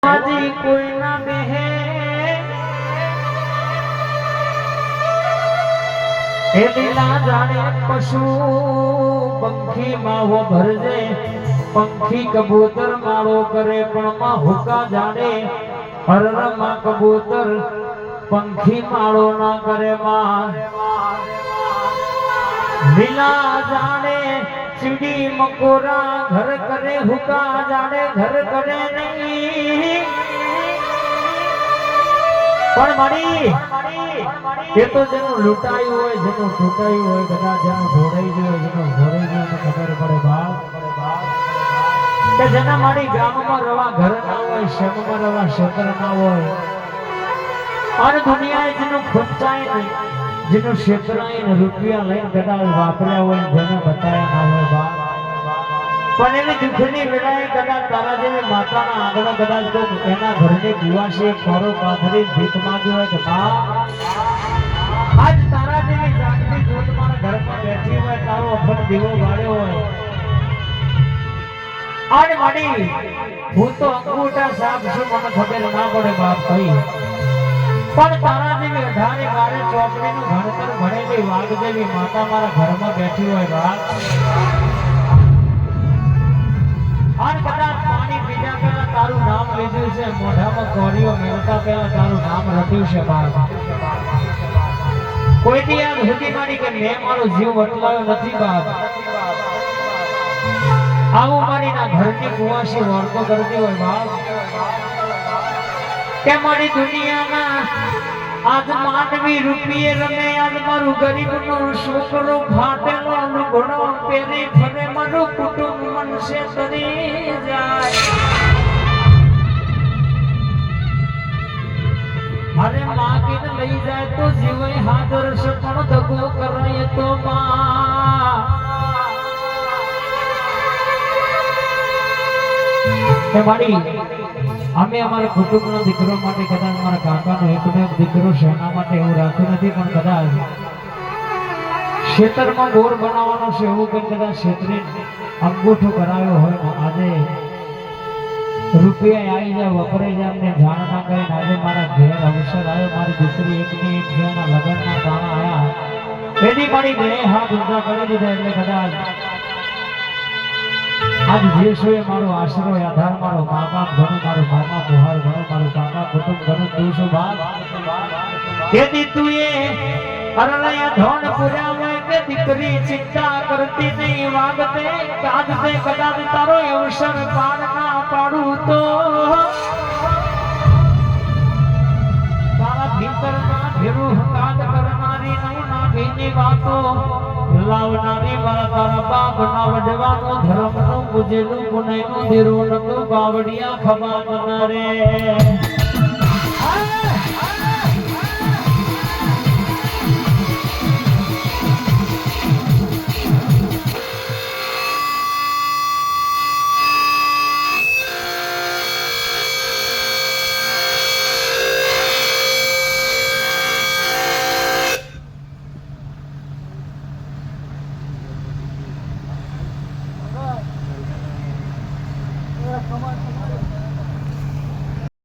માજી કોઈ ના બેહે એ લીલા જાણે પશુ પંખી માવો ભરજે પંખી કબૂતર માળો કરે પણ માં હુકા જાણે હરરમાં કબૂતર પંખી માળો ના કરે માં લીલા જાણે ચીડી મકોરા ઘર કરે હુકા જાણે ઘર કરે નહીં પણ મારી એ તો જેનું લૂંટાયું હોય જેનું તૂટાયું હોય કદાચ જેનું ઘોડાઈ ગયું હોય જેનું ઘોડાઈ ગયું ખબર પડે બાપ કે જેના મારી ગામમાં રવા ઘર ના હોય શહેરમાં રવા ક્ષેત્ર ના હોય અને દુનિયાએ જેનું ખુંચાય નહીં જેનું ક્ષેત્રાય ને રૂપિયા લઈને કદાચ વાપર્યા હોય જેને બતાવ્યા ના હોય બાપ પણ એની દુઃખની વેળાએ કદાચ તારા જેવી માતાના આગળ કદાચ કોઈ એના ઘરની ગુવાશીએ ખોરો પાથરી ભીખ માંગી હોય કે આજ તારા જેવી જાગતી જોત મારા ઘરમાં બેઠી હોય તારો અખંડ દીવો બાળ્યો હોય આજ માડી હું તો અંગૂઠા સાપ છું મને ખબર ના પડે બાપ કઈ પણ તારા જેવી 18 ચોપડીનું ભણતર ભણેલી વાઘ જેવી માતા મારા ઘરમાં બેઠી હોય બાપ અને કદાચ પાણી પીધા પહેલા તારું નામ લીધું છે મોઢામાં કોરીઓ મેળતા પહેલા તારું નામ રટ્યું છે બાપ કોઈ દી યાદ હતી મારી કે મેં મારો જીવ બદલાયો નથી બાપ આવું મારી ના ઘરની કુવાસી વર્તો કરતી હોય બાપ કે મારી દુનિયામાં આજ માનવી રૂપિયે રમે આજ મારું ગરીબનો છોકરો ફાટેલો લુગડો પહેરી ફરે મારું કુટુંબ મનસે તરી જાય અરે માગીને લઈ જાય તો જીવે હાજર છે પણ દગો કરાય તો માં એ મારી અમે અમારા કુટુંબનો દીકરો માટે કદાચ મારા કાકાનો એકનો એક દીકરો શેના માટે એવું રાખ્યું નથી પણ કદાચ ક્ષેત્રમાં બોર બનાવવાનો છે એવું કે કદાચ ક્ષેત્રે અંગૂઠો કરાવ્યો હોય ને આજે રૂપિયા આવી જાય વપરાઈ જાય અમને જાણ ના કરીને આજે મારા ઘેર અવસર આવ્યો મારી દીકરી એકની એક જેના લગ્નના દાણા આવ્યા એની મારી બે હાથ ઊંચા કરી દીધા એટલે કદાચ આજ જે છો એ મારો આશરો આધાર મારો મા બાપ ઘણું મારો મામા બુહાર ઘણું મારું કાકા કુટુંબ ઘણું તું છું બાપ તેથી તું એ અરણ્ય ધોન પૂર્યા હોય કે દીકરી ચિંતા કરતી નહીં વાગતે કાજતે કદાચ તારો અવસર પાર ના પાડું તો તારા ભીતરમાં ભેરું કાદ કરનારી નવના ભીની વાતો લાવનારી મારા તારા બાપ ના વડવાનો ધર્મનું પૂજેલું પુણ્યનું ધીરું નતું બાવડિયા ખબા કરનારે